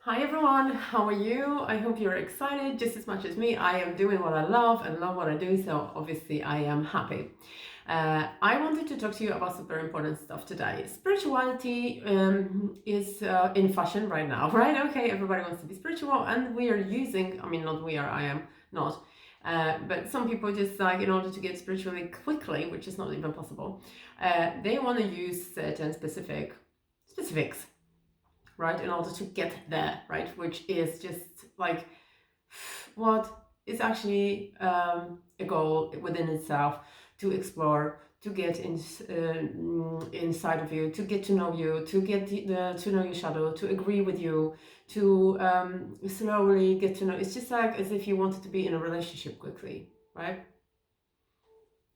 Hi everyone, how are you? I hope you're excited just as much as me. I am doing what I love and love what I do, so obviously I am happy. I wanted to talk to you about super important stuff today. Spirituality is in fashion right now, right? Okay, everybody wants to be spiritual, and we are using, not we are, I am not. But some people just like in order to get spiritually quickly, which is not even possible, they want to use certain specifics, right, in order to get there, right, which is just like what is actually a goal within itself to explore, to get inside of you, to get to know you, to get to know your shadow, to agree with you, to slowly get to know. It's just like as if you wanted to be in a relationship quickly, right?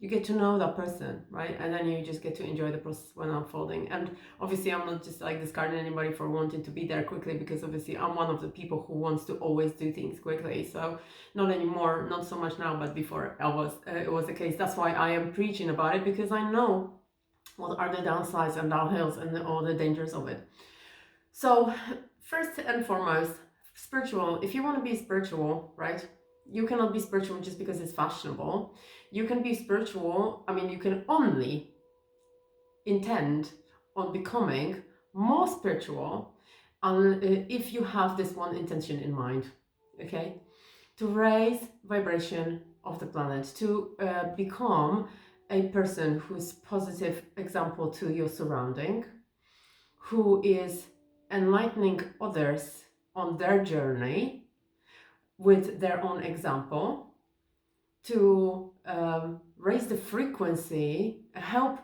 You get to know that person, right? And then you just get to enjoy the process when unfolding. And obviously, I'm not just like discarding anybody for wanting to be there quickly, because obviously, I'm one of the people who wants to always do things quickly. So, not anymore, not so much now, but before it was the case. That's why I am preaching about it, because I know what are the downsides and downhills and all the dangers of it. So, first and foremost, spiritual. If you want to be spiritual, right? You cannot be spiritual just because it's fashionable. You can be spiritual, you can only intend on becoming more spiritual if you have this one intention in mind, okay? To raise vibration of the planet, to become a person who's positive example to your surrounding, who is enlightening others on their journey with their own example, to raise the frequency, help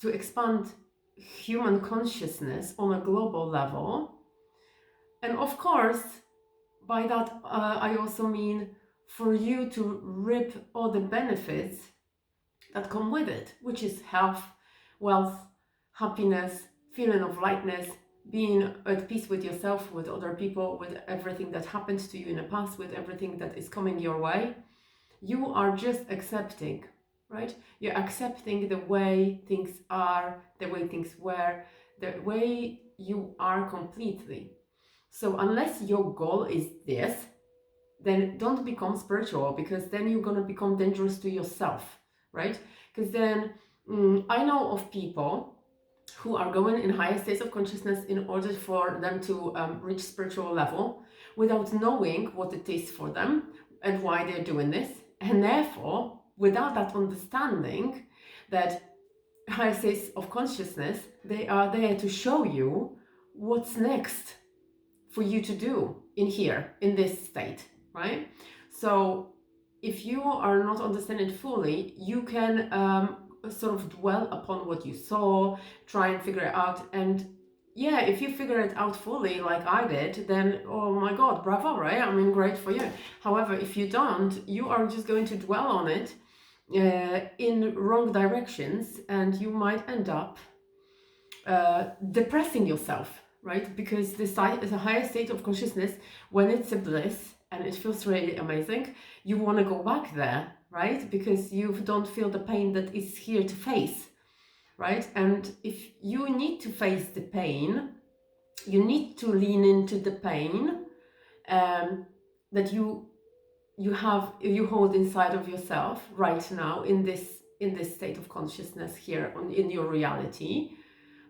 to expand human consciousness on a global level. And of course, by that, I also mean for you to reap all the benefits that come with it, which is health, wealth, happiness, feeling of lightness, being at peace with yourself, with other people, with everything that happened to you in the past, with everything that is coming your way. You are just accepting, right? You're accepting the way things are, the way things were, the way you are completely. So unless your goal is this, then don't become spiritual, because then you're going to become dangerous to yourself, right? Because then I know of people who are going in higher states of consciousness in order for them to reach spiritual level without knowing what it is for them and why they're doing this. And therefore, without that understanding that higher states of consciousness, they are there to show you what's next for you to do in here, in this state, right? So if you are not understanding fully, you can sort of dwell upon what you saw, try and figure it out. And yeah, if you figure it out fully, like I did, then oh my God, bravo, right? Great for you. However, if you don't, you are just going to dwell on it in wrong directions, and you might end up depressing yourself, right? Because the higher state of consciousness, when it's a bliss and it feels really amazing, you want to go back there, right? Because you don't feel the pain that is here to face, right? And if you need to face the pain, you need to lean into the pain that you hold inside of yourself right now in this state of consciousness here in your reality,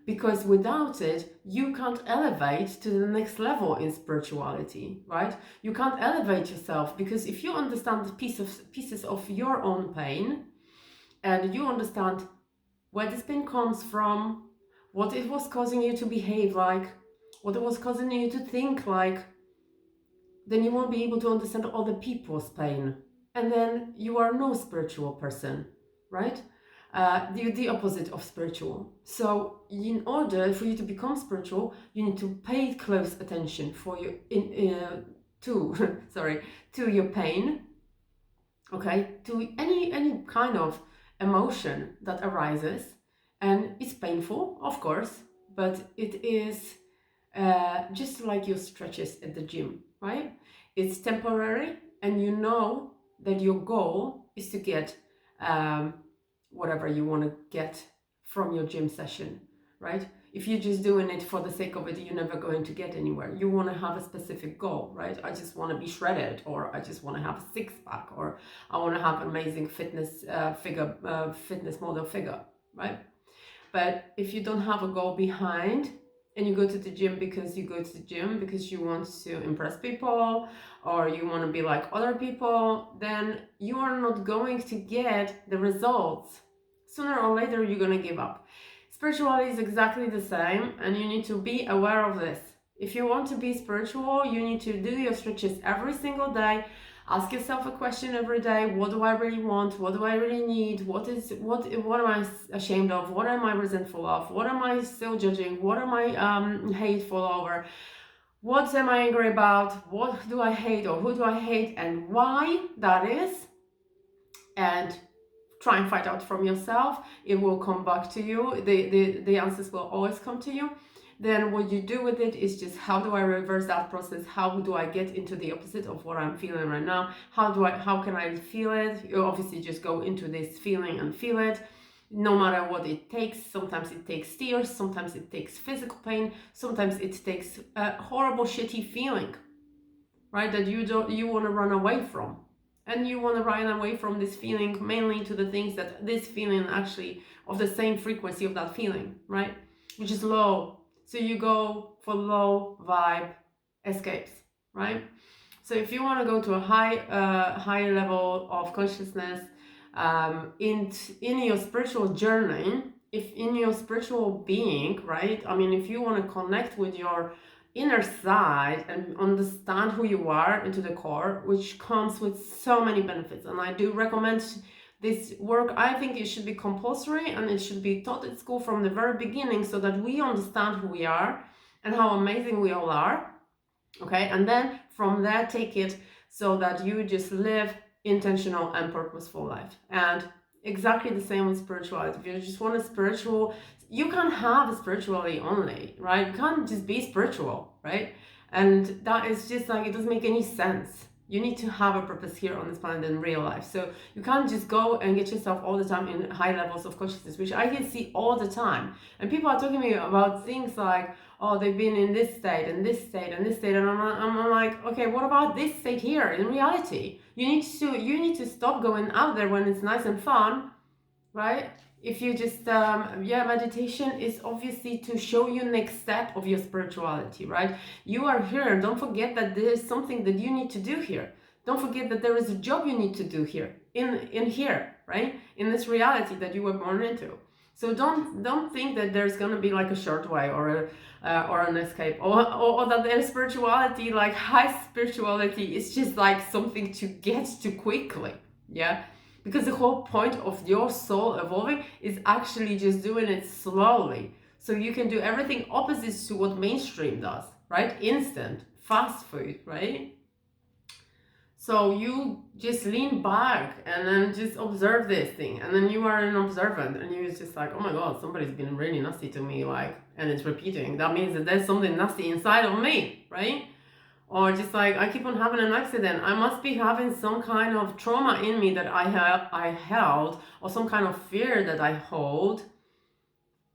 because without it you can't elevate to the next level in spirituality, right? You can't elevate yourself, because if you understand the pieces of your own pain, and you understand where this pain comes from, what it was causing you to behave like, what it was causing you to think like, then you won't be able to understand other people's pain, and then you are no spiritual person, right? The opposite of spiritual. So in order for you to become spiritual, you need to pay close attention for your to sorry, to your pain, okay, to any kind of emotion that arises. And it's painful, of course, but it is just like your stretches at the gym, right? It's temporary, and you know that your goal is to get whatever you want to get from your gym session, right? If you're just doing it for the sake of it, you're never going to get anywhere. You want to have a specific goal, right? I just want to be shredded, or I just want to have a six-pack, or I want to have an amazing fitness fitness model figure, right? But if you don't have a goal behind, and you go to the gym because you go to the gym because you want to impress people, or you want to be like other people, then you are not going to get the results. Sooner or later, you're going to give up. Spirituality is exactly the same, and you need to be aware of this. If you want to be spiritual, you need to do your stretches every single day. Ask yourself a question every day. What do I really want? What do I really need? What am I ashamed of? What am I resentful of? What am I still judging? What am I hateful over? What am I angry about? What do I hate, or who do I hate, and why that is? And try and find out from yourself. It will come back to you. The answers will always come to you. Then what you do with it is just, how do I reverse that process? How do I get into the opposite of what I'm feeling right now? How can I feel it? You obviously just go into this feeling and feel it, no matter what it takes. Sometimes it takes tears, sometimes it takes physical pain, sometimes it takes a horrible, shitty feeling, right? That you want to run away from. And you want to run away from this feeling mainly to the things that this feeling actually of the same frequency of that feeling, right? Which is low. So you go for low vibe escapes, right? So if you want to go to a high level of consciousness in your spiritual journey, if in your spiritual being, right? I mean, if you want to connect with your inner side and understand who you are into the core, which comes with so many benefits, and I do recommend this work. I think it should be compulsory, and it should be taught at school from the very beginning, so that we understand who we are and how amazing we all are. Okay, and then from there take it so that you just live intentional and purposeful life. And exactly the same with spirituality. If you just want a spiritual, you can't have a spirituality only, right? You can't just be spiritual, right? And that is just like, it doesn't make any sense. You need to have a purpose here on this planet in real life. So you can't just go and get yourself all the time in high levels of consciousness, which I can see all the time. And people are talking to me about things like, oh, they've been in this state and this state and this state, and I'm like, okay, what about this state here in reality? You need to stop going out there when it's nice and fun, right? If you just meditation is obviously to show you next step of your spirituality, right? You are here. Don't forget that there is something that you need to do here. Don't forget that there is a job you need to do here, in here, right? In this reality that you were born into. So don't think that there's gonna be like a short way or an escape, or that there's spirituality, like high spirituality, is just like something to get to quickly, yeah. Because the whole point of your soul evolving is actually just doing it slowly. So you can do everything opposite to what mainstream does, right? Instant, fast food, right? So you just lean back and then just observe this thing. And then you are an observant, and you're just like, oh my God, somebody's been really nasty to me, like, and it's repeating. That means that there's something nasty inside of me, right? Or just like, I keep on having an accident. I must be having some kind of trauma in me that I held, or some kind of fear that I hold,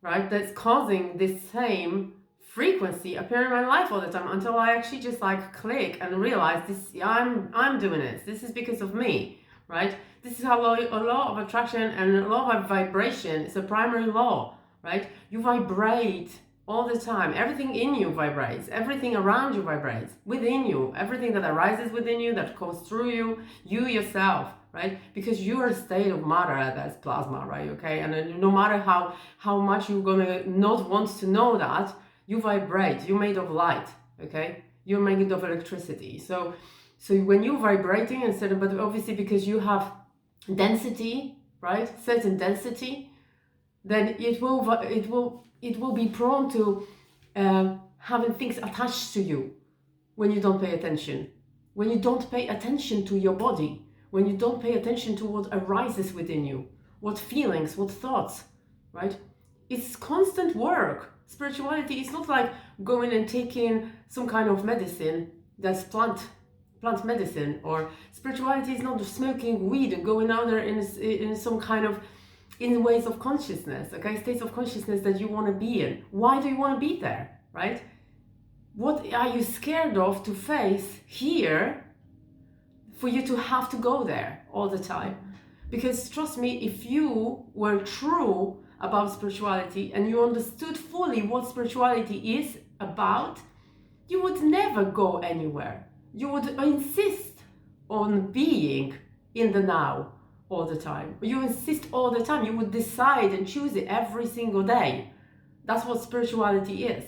right? That's causing this same frequency appear in my life all the time, until I actually just like click and realize this. I'm doing it. This is because of me, right? This is how a law of attraction and a law of vibration is a primary law, right? You vibrate all the time. Everything in you vibrates. Everything around you vibrates. Within you, everything that arises within you, that goes through you, you yourself, right? Because you are a state of matter that's plasma, right? Okay, and then no matter how much you're gonna not want to know that, you vibrate. You're made of light. Okay, you're made of electricity. So when you're vibrating instead of, but obviously because you have density, right? Certain density, then it will be prone to having things attached to you when you don't pay attention. When you don't pay attention to your body, when you don't pay attention to what arises within you, what feelings, what thoughts, right? It's constant work. Spirituality is not like going and taking some kind of medicine that's plant medicine, or spirituality is not smoking weed and going out there in some kind of in ways of consciousness, okay, states of consciousness that you want to be in. Why do you want to be there, right? What are you scared of to face here for you to have to go there all the time? Because trust me, if you were true about spirituality and you understood fully what spirituality is about, you would never go anywhere. You would insist on being in the now all the time. You insist all the time. You would decide and choose it every single day. That's what spirituality is,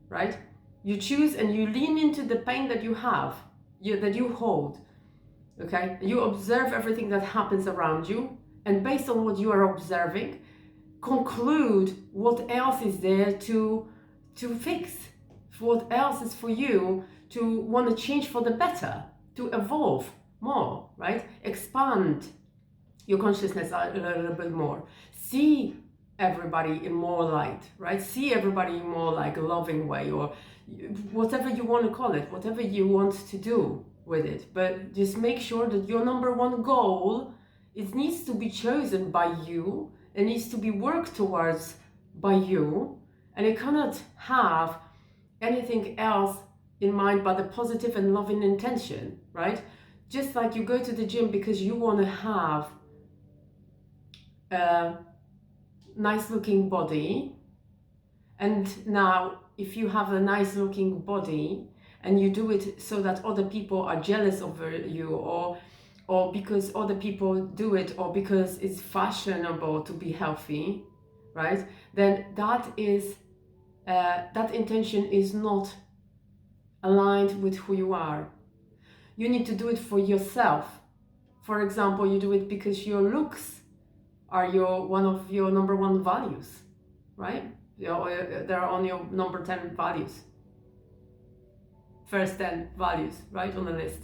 right? You choose and you lean into the pain that you have, that you hold, okay? You observe everything that happens around you, and based on what you are observing, conclude what else is there to fix, what else is for you to want to change for the better, to evolve more, right? Expand your consciousness a little bit more. See everybody in more light, right? See everybody in more like a loving way, or whatever you want to call it, whatever you want to do with it. But just make sure that your number one goal, it needs to be chosen by you, it needs to be worked towards by you, and it cannot have anything else in mind but a positive and loving intention, right? Just like you go to the gym because you want to have a nice looking body, and now if you have a nice looking body and you do it so that other people are jealous of you, or because other people do it, or because it's fashionable to be healthy, right? Then that is that intention is not aligned with who you are. You need to do it for yourself. For example, you do it because your looks are one of your number one values, right? They're on your number 10 values. First 10 values, right, on the list.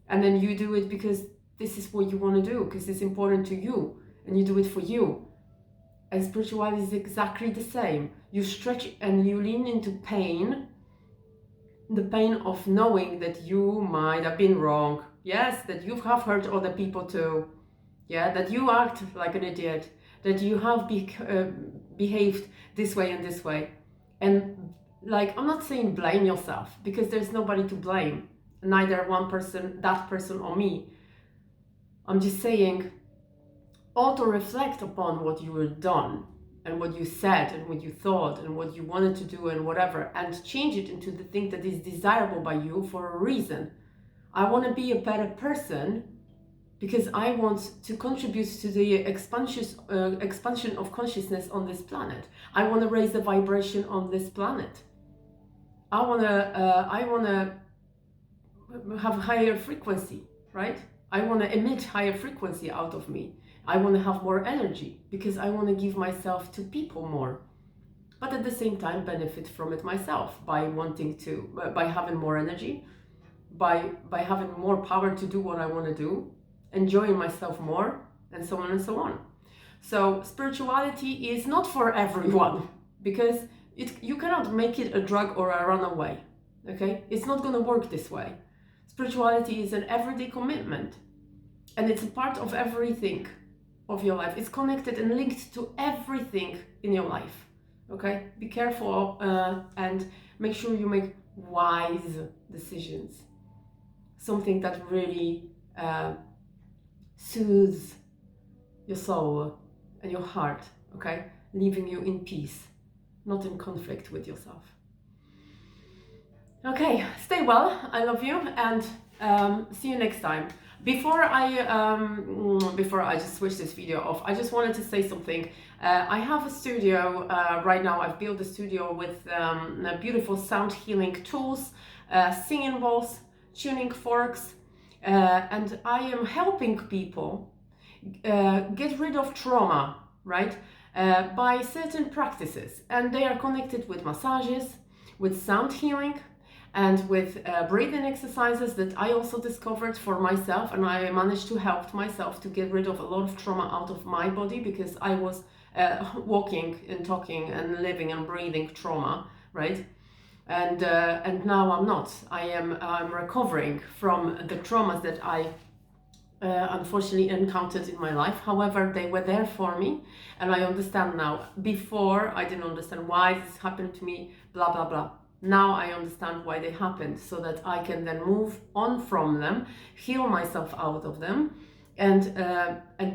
And then you do it because this is what you want to do, because it's important to you, and you do it for you. And spirituality is exactly the same. You stretch and you lean into pain, the pain of knowing that you might have been wrong. Yes, that you have hurt other people too. Yeah, that you act like an idiot, that you have behaved this way and this way. And like, I'm not saying blame yourself, because there's nobody to blame, neither one person, that person, or me. I'm just saying, auto-reflect upon what you were done, and what you said, and what you thought, and what you wanted to do, and whatever, and change it into the thing that is desirable by you for a reason. I want to be a better person because I want to contribute to the expansion of consciousness on this planet. I want to raise the vibration on this planet. I want to have higher frequency, right? I want to emit higher frequency out of me. I want to have more energy because I want to give myself to people more, but at the same time benefit from it myself by having more energy, by having more power to do what I want to do, enjoying myself more, and so on and so on. So spirituality is not for everyone, because you cannot make it a drug or a runaway, okay? It's not going to work this way. Spirituality is an everyday commitment, and it's a part of everything of your life. It's connected and linked to everything in your life, okay? Be careful and make sure you make wise decisions, something that really soothes your soul and your heart, okay? Leaving you in peace, not in conflict with yourself. Okay, stay well, I love you, and see you next time. Before I just switch this video off, I just wanted to say something. I have a studio right now. I've built a studio with beautiful sound healing tools, singing bowls, tuning forks, and I am helping people get rid of trauma, right, by certain practices, and they are connected with massages, with sound healing, and with breathing exercises that I also discovered for myself, and I managed to help myself to get rid of a lot of trauma out of my body, because I was walking and talking and living and breathing trauma, right? And now I'm not. I'm recovering from the traumas that I unfortunately encountered in my life. However, they were there for me, and I understand now. Before, I didn't understand why this happened to me, blah blah blah. Now I understand why they happened, so that I can then move on from them, heal myself out of them, and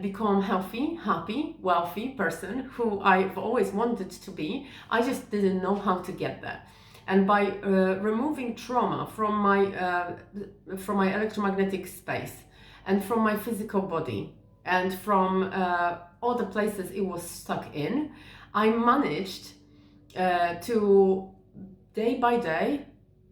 become healthy, happy, wealthy person who I've always wanted to be. I just didn't know how to get there. And by removing trauma from my electromagnetic space and from my physical body and from all the places it was stuck in, I managed to day by day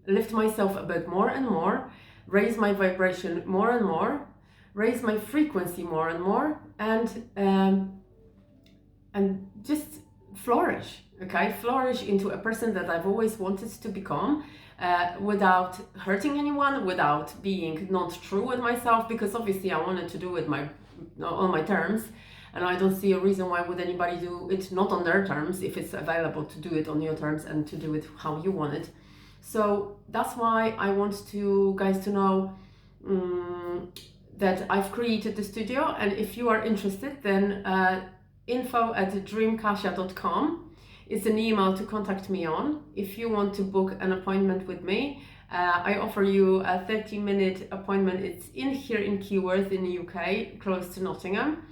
lift myself a bit more and more, raise my vibration more and more, raise my frequency more and more, and just flourish. Okay, flourish into a person that I've always wanted to become, without hurting anyone, without being not true with myself, because obviously I wanted to do it on my terms, and I don't see a reason why would anybody do it not on their terms if it's available to do it on your terms and to do it how you want it. So that's why I want to guys to know that I've created the studio, and if you are interested, then info@dreamkasha.com is an email to contact me on. If you want to book an appointment with me, I offer you a 30-minute appointment. It's here in Keyworth in the UK, close to Nottingham.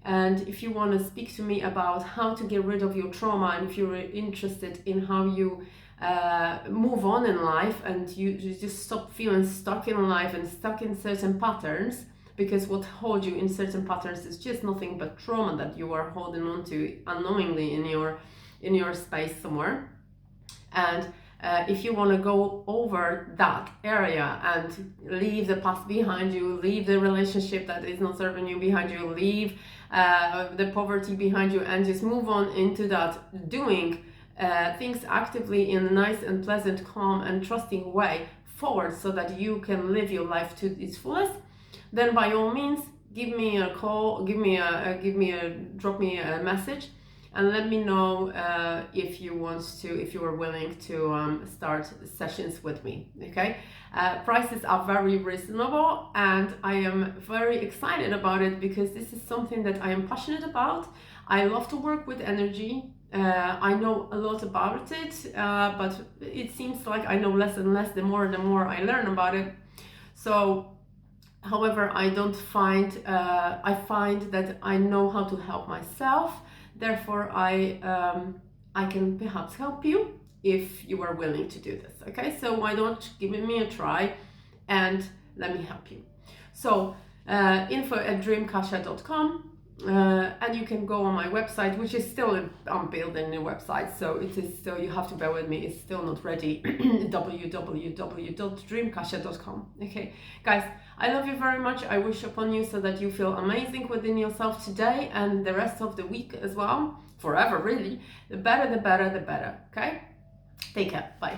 And if you want to speak to me about how to get rid of your trauma, and if you're interested in how you move on in life, and you just stop feeling stuck in life and stuck in certain patterns, because what holds you in certain patterns is just nothing but trauma that you are holding on to unknowingly in your space somewhere. And if you want to go over that area and leave the past behind you, leave the relationship that is not serving you behind you, leave the poverty behind you, and just move on into that doing things actively in a nice and pleasant, calm and trusting way forward, so that you can live your life to its fullest, then by all means give me a call, drop me a message, and let me know if you are willing to start sessions with me. Okay, prices are very reasonable, and I am very excited about it, because this is something that I am passionate about. I love to work with energy. I know a lot about it, but it seems like I know less and less the more I learn about it. So however, I find that I know how to help myself. Therefore, I can perhaps help you if you are willing to do this. Okay, so why don't give me a try and let me help you. So info@dreamkasha.com, and you can go on my website, which is still I'm building a website, so it is still, you have to bear with me, it's still not ready. www.dreamkasha.com. Okay, guys, I love you very much. I wish upon you so that you feel amazing within yourself today and the rest of the week as well, forever really. The better, okay? Take care. Bye.